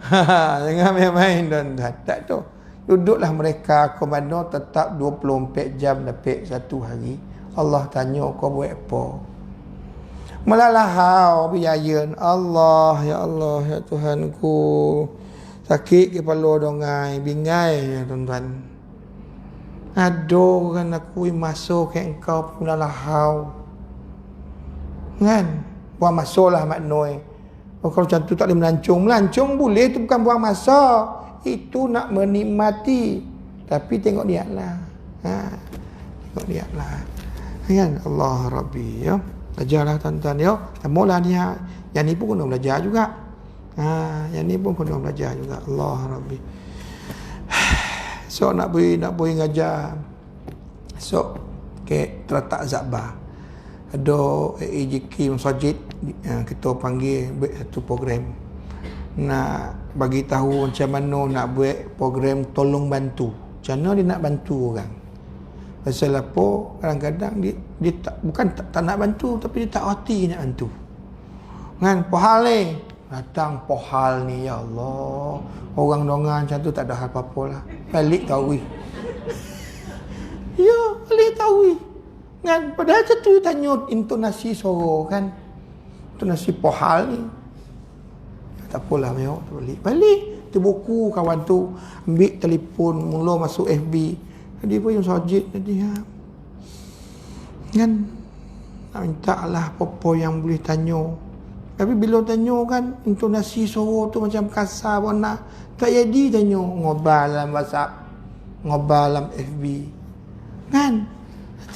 Jangan main-main tuan-tuan. Tak tu. Duduklah mereka komando tetap 24 jam dapat satu hari. Allah tanya kau buat apa? Melalahau biayan Allah, ya Allah, ya Tuhanku. Sakit kepala dongai, bingai ya tuan-tuan. Aduh kan aku masuk ke engkau melalahau. Kan? Buang masa lah maknoi. Oh, kalau macam tu tak boleh melancong. Melancong boleh, itu bukan buang masa. Itu nak menikmati. Tapi tengok niat lah. Tengok niat lah. Kan? Allah Rabbi ya. Belajarlah tuan-tuan ya. Mula niat. Yang ni pun kena belajar juga. Yang ni pun kena belajar juga. Allah Rabbi. So nak boleh ngajar. So terletak Zabah. Ada AJK Masjid, kita panggil buat satu program. Nak bagi tahu macam mana nak buat program tolong bantu. Macam mana dia nak bantu orang. Pasal apa kadang-kadang dia tak, bukan tak nak bantu, tapi dia tak reti nak bantu. Kan pohal ni. Datang pohal ni, ya Allah. Orang dongan macam tu tak ada apa-apa lah. Balik tahu. Ya, balik tahu. Kan padahal macam tu tanya intonasi suara kan. Intonasi pohal ni. Tak apalah mewah balik. Tu buku kawan tu ambil telefon mula masuk FB. Dia pun yang sajid tadi ha. Kan nak minta lah apa-apa yang boleh tanya. Tapi bila tanya kan intonasi suara tu macam kasar warna. Tak jadi tanya ngobal dalam WhatsApp, ngobal dalam FB. Kan?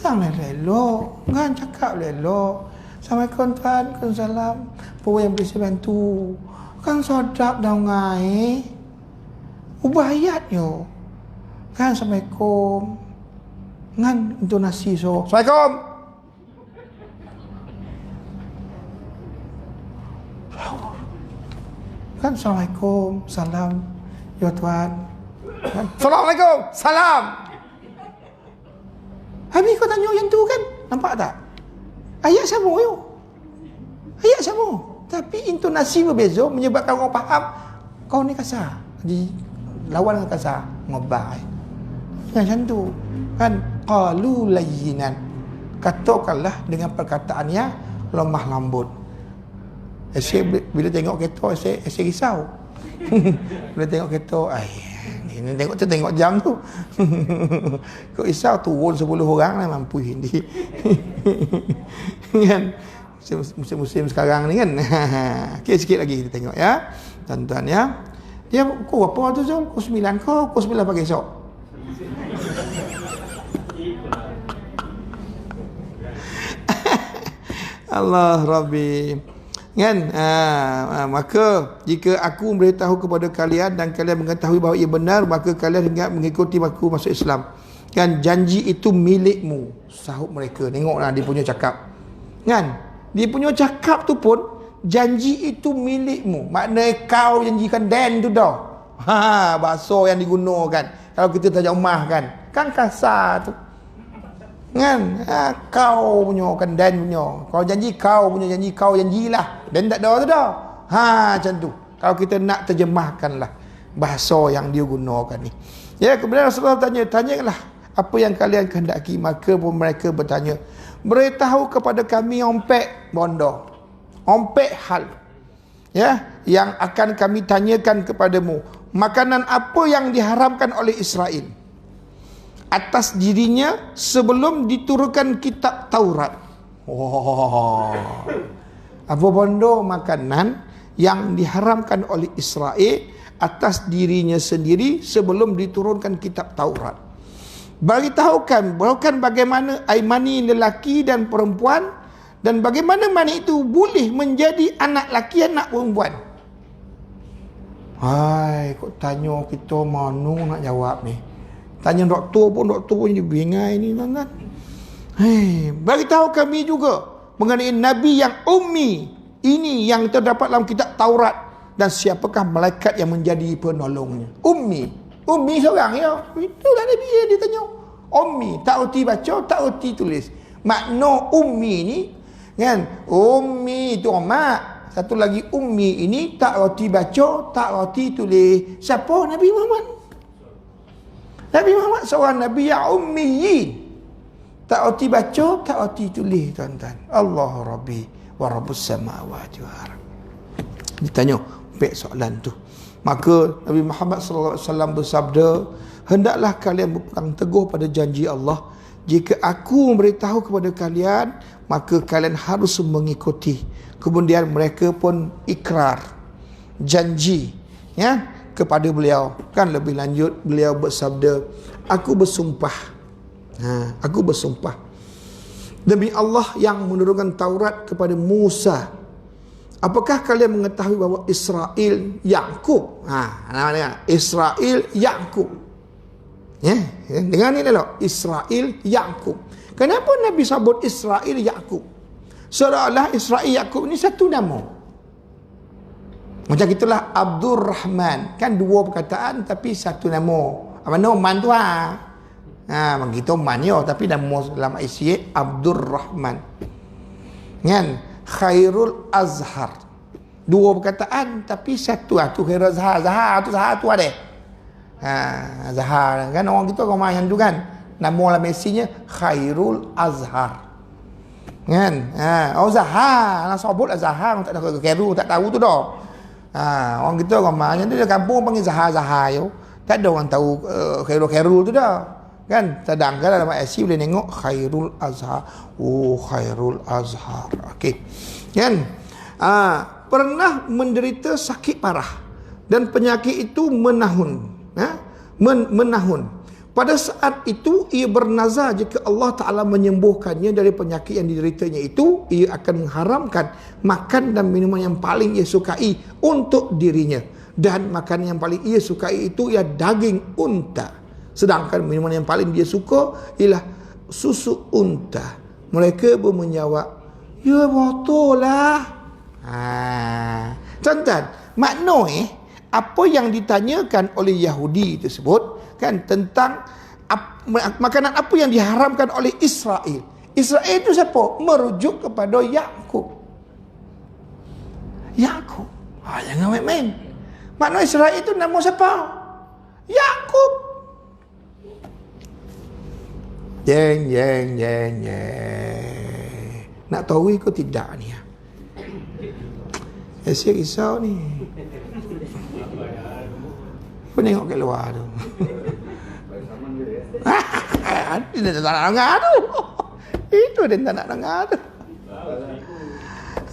Datanglah elok. Kan cakap elok. Assalamualaikum tuan, Waalaikumsalam. Apa yang boleh saya bantu? Kan sedap dah ngai. Ubah ayat yo. Kan Assalamualaikum. Kan intonasi so. Assalamualaikum. Kan Assalamualaikum, salam. Ya Tuhan. Kan? Assalamualaikum, salam. Habis kau tanya yang tu kan? Nampak tak? Ayat sama yo. Ayat sama. Tapi intonasi berbeza menyebabkan orang faham kau ni kasar. Jadi lawan dengan kasar, ngobai. Macam tu. Kan qalu layyinan. Katakanlah dengan perkataan yang lemah lembut. Bila tengok kereta saya risau. Bila tengok kereta ni tengok jam tu. Kau risau turun 10 orang lah mampu ini. Kan musim sekarang ni kan. Okey sikit lagi kita tengok ya. Tuan-tuan ya. Dia pukul apa tu Zul? Pukul 9 ke? Pukul 9 pagi esok. Allah Rabbi. Kan? Maka jika aku memberitahu kepada kalian dan kalian mengetahui bahawa ia benar, maka kalian ingat mengikuti aku masuk Islam. Kan janji itu milikmu, sahut mereka. Tengoklah dia punya cakap. Kan? Dia punya cakap tu pun janji itu milikmu. Maknanya kau janjikan dan tu dah. Bahasa yang digunakan. Kalau kita terjemah kan kasar tu. Kan kau punya kan dan punya. Kalau janji kau punya janji kau janjilah. Dan tak ada tu dah. Macam tu. Kalau kita nak terjemahkanlah bahasa yang dia gunakan ni. Ya, kemudian Rasulullah tanyalah apa yang kalian kehendaki, maka pun mereka bertanya, beritahu kepada kami ompek bondo. Ompek hal. Ya, yang akan kami tanyakan kepadamu. Makanan apa yang diharamkan oleh Israel atas dirinya sebelum diturunkan kitab Taurat. Apa bondo makanan yang diharamkan oleh Israel atas dirinya sendiri sebelum diturunkan kitab Taurat. Beritahukan bagaimana air mani lelaki dan perempuan dan bagaimana mani itu boleh menjadi anak lelaki anak perempuan. Hai, kok tanya kita mana nak jawab ni? Tanya doktor punya bingai ni tuan-tuan. Beritahu kami juga mengenai Nabi yang ummi ini yang terdapat dalam kitab Taurat dan siapakah malaikat yang menjadi penolongnya. Ummi. Ummi seorang ya. Itulah Nabi dia tanya. Ummi, tak erti baca, tak erti tulis. Makna ummi ni kan, ummi tu mak, satu lagi ummi ini tak erti baca, tak erti tulis. Siapa? Nabi Muhammad. Nabi Muhammad seorang Nabi yang ummiyin. Tak erti baca, tak erti tulis, tuan-tuan. Allah Rabbi wa Rabbus samawati wal ardh. Ditanya baik soalan tu. Maka Nabi Muhammad sallallahu alaihi wasallam bersabda, hendaklah kalian berpegang teguh pada janji Allah. Jika aku memberitahu kepada kalian, maka kalian harus mengikuti. Kemudian mereka pun ikrar, janji ya kepada beliau. Kan lebih lanjut beliau bersabda, aku bersumpah. Aku bersumpah demi Allah yang menurunkan Taurat kepada Musa. Apakah kalian mengetahui bahawa Israel Yaqub? Namanya Israel Yaqub. Ya, dengar ni dulu. Israel Yaqub. Kenapa Nabi sebut Israel Yaqub? Seolah-olah Israel Yaqub ni satu nama. Macam itulah Abdul Rahman. Kan dua perkataan tapi satu nama. Mana Man tu begitu Man ya, tapi nama dalam isi Abdul Rahman. Kan? Khairul Azhar. Dua perkataan tapi satu tu Khairul Azhar. Zahar tu ada. Zahar kan orang kita orang main tu kan. Nama dalam mesinya Khairul Azhar. Kan? Zahar. Nak sebut Azhar tak ada Khairul tak tahu tu dah. Orang kita orang main tu di kampung panggil Zahar yo. Tak ada orang tahu Khairul tu dah. Kan, sedangkan dalam IC boleh tengok Khairul Azhar. Khairul Azhar. Okey. Kan? Pernah menderita sakit parah dan penyakit itu menahun. Menahun. Pada saat itu ia bernazar jika Allah Taala menyembuhkannya dari penyakit yang dideritanya itu, ia akan mengharamkan makan dan minuman yang paling ia sukai untuk dirinya, dan makanan yang paling ia sukai itu ia daging unta. Sedangkan minuman yang paling dia suka ialah susu unta. Mereka pun menjawab, ya betul lah. Tuan-tuan, makna apa yang ditanyakan oleh Yahudi tersebut kan tentang makanan apa yang diharamkan oleh Israel. Israel itu siapa? Merujuk kepada Yaqub. Yaqub. Jangan main-main. Makna Israel itu nama siapa? Yaqub. Jeng. Nak tahu ke tidak ni? Saya risau ni. Apa tengok kat luar tu? Dia tak nak dengar tu. Itu dia tak nak dengar tu.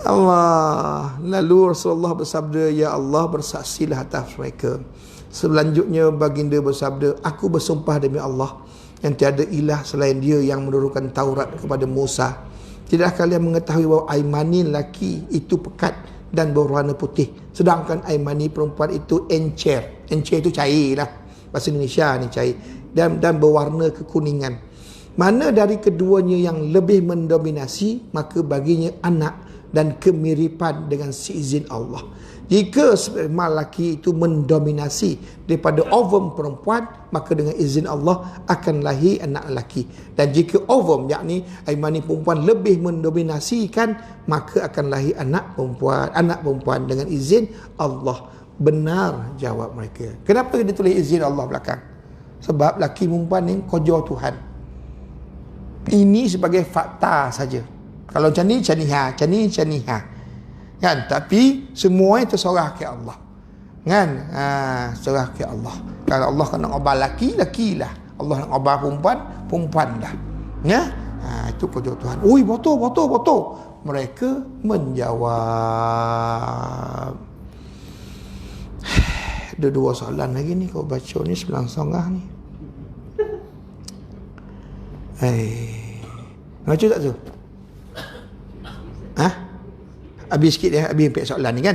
Allah. Lalu Rasulullah bersabda, ya Allah bersaksilah atas mereka. Selanjutnya baginda bersabda, aku bersumpah demi Allah yang tiada ilah selain dia yang menurunkan Taurat kepada Musa. Tidak kalian mengetahui bahawa aimani lelaki itu pekat dan berwarna putih, sedangkan aimani perempuan itu encer. Encer itu cair lah, bahasa Indonesia ni cair, dan berwarna kekuningan. Mana dari keduanya yang lebih mendominasi, maka baginya anak dan kemiripan dengan seizin Allah. Jika sperma lelaki itu mendominasi daripada ovum perempuan, maka dengan izin Allah akan lahir anak lelaki. Dan jika ovum, yakni aimani perempuan lebih mendominasikan, maka akan lahir anak perempuan dengan izin Allah. Benar jawab mereka. Kenapa dia tulis izin Allah belakang? Sebab lelaki perempuan ni kerja Tuhan. Ini sebagai fakta saja. Kalau macam ni caniha. Kan, tapi semua itu terserah ke Allah. Kan? Serah ke Allah. Kalau Allah nak ubah laki, lakilah. Allah nak ubah perempuan dah. Ya? Itu kerja Tuhan. Oi, betul. Mereka menjawab. Ada dua soalan lagi ni kau baca ni 9:30 ni. Baca tak tu? Habis sikit habis empat soalan ni kan.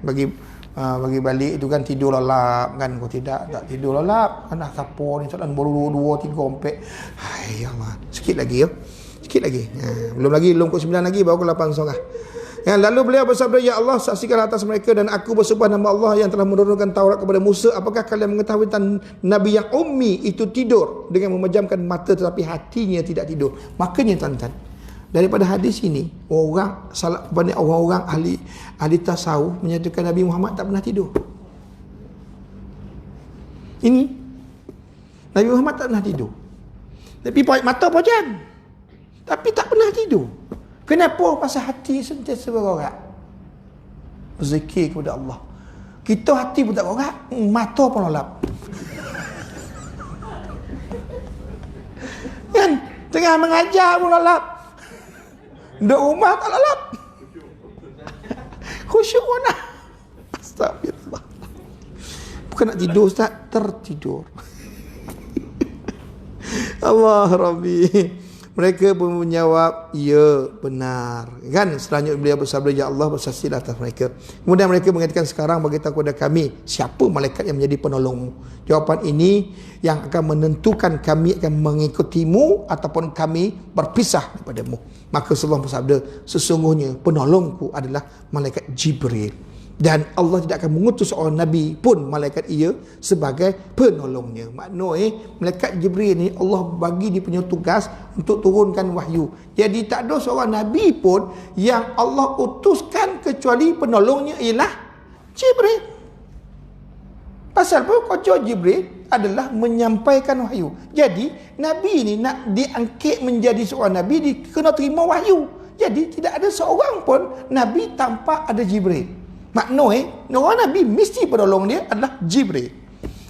Bagi balik itu kan tidur lelap kan. Kau tak tidur lelap. Anak siapa ni soalan baru 2, 3, 4. Hai Allah. Sikit lagi ya. Belum ke 9 lagi baru ke 8:30. Lalu beliau bersabda, ya Allah, saksikan atas mereka dan aku bersumpah nama Allah yang telah menurunkan Taurat kepada Musa, apakah kalian mengetahui tentang Nabi yang ummi itu tidur dengan memejamkan mata tetapi hatinya tidak tidur. Makanya tuan-tuan, daripada hadis ini, orang-orang ahli tasawuf menyatakan Nabi Muhammad tak pernah tidur. Ini Nabi Muhammad tak pernah tidur. Tapi mata pejam, tapi tak pernah tidur. Kenapa? Pasal hati sentiasa bergerak, berzikir kepada Allah. Kita hati pun tak bergerak, mata pun lelap. Kan? Tengah mengajar pun lelap. Duduk rumah tak lelap. Khusyuk pun lah. Astagfirullah. Bukan nak tidur, Ustaz, tertidur. Allah Rabbi. Mereka pun menjawab, ya benar. Kan? Selanjutnya beliau bersabda, ya Allah, bersaksilah atas mereka. Kemudian mereka mengatakan, sekarang beritahu kepada kami, siapa malaikat yang menjadi penolongmu? Jawapan ini yang akan menentukan kami akan mengikutimu ataupun kami berpisah daripadamu. Maka Rasulullah bersabda, sesungguhnya penolongku adalah malaikat Jibril. Dan Allah tidak akan mengutus seorang Nabi pun malaikat ia sebagai penolongnya. Maknanya malaikat Jibril ni Allah bagi dia punya tugas untuk turunkan wahyu. Jadi tak ada seorang Nabi pun yang Allah utuskan kecuali penolongnya ialah Jibril. Pasal apa? Kerja Jibril adalah menyampaikan wahyu. Jadi Nabi ni nak diangkat menjadi seorang Nabi, dia kena terima wahyu. Jadi tidak ada seorang pun Nabi tanpa ada Jibril. Maknanya orang Nabi mesti penolong dia adalah Jibril.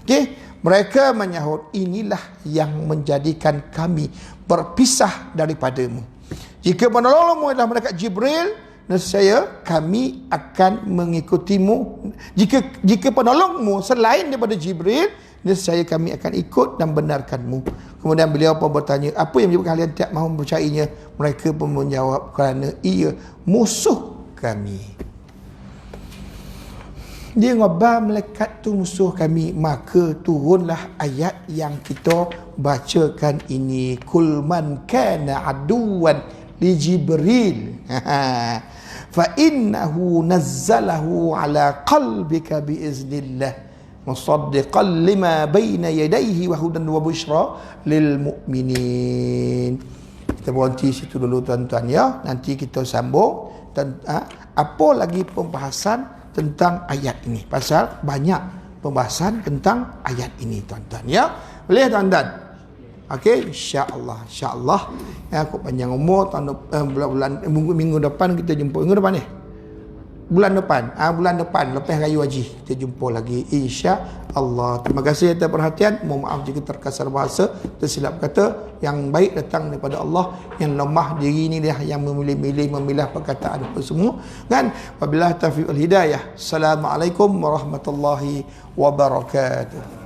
Okey, mereka menyahut, inilah yang menjadikan kami berpisah daripadamu. Jika penolongmu adalah malaikat Jibril, nescaya kami akan mengikutimu. Jika penolongmu selain daripada Jibril, nescaya kami akan ikut dan benarkanmu. Kemudian beliau pun bertanya, apa yang menyebabkan kalian tidak mahu mempercayainya? Mereka pun menjawab, kerana ia musuh kami. Dia ngobar malaikat tu musuh kami, maka turunlah ayat yang kita bacakan ini. Kul man kana aduwan li Jibril fa innahu nazzalahu ala qalbika bi iznillah musaddiqan lima baina yadayhi wa hudan wa busyra lil mu'minin. Kita berhenti situ dulu tuan-tuan ya. Nanti kita sambung apa lagi pembahasan tentang ayat ini. Pasal banyak pembahasan tentang ayat ini tuan-tuan ya. Boleh tuan-tuan? Okey, insya-Allah. Insya-Allah ya, aku panjang umur bulan minggu depan kita jumpa. Minggu depan ni. Bulan depan. Bulan depan lepas raya haji kita jumpa lagi insya-Allah. Terima kasih atas perhatian. Mohon maaf jika terkasar bahasa, tersilap kata. Yang baik datang daripada Allah, yang lemah diri ini dia yang memilah perkataan apa semua kan. Wabillahi taufiq wal hidayah. Assalamualaikum warahmatullahi wabarakatuh.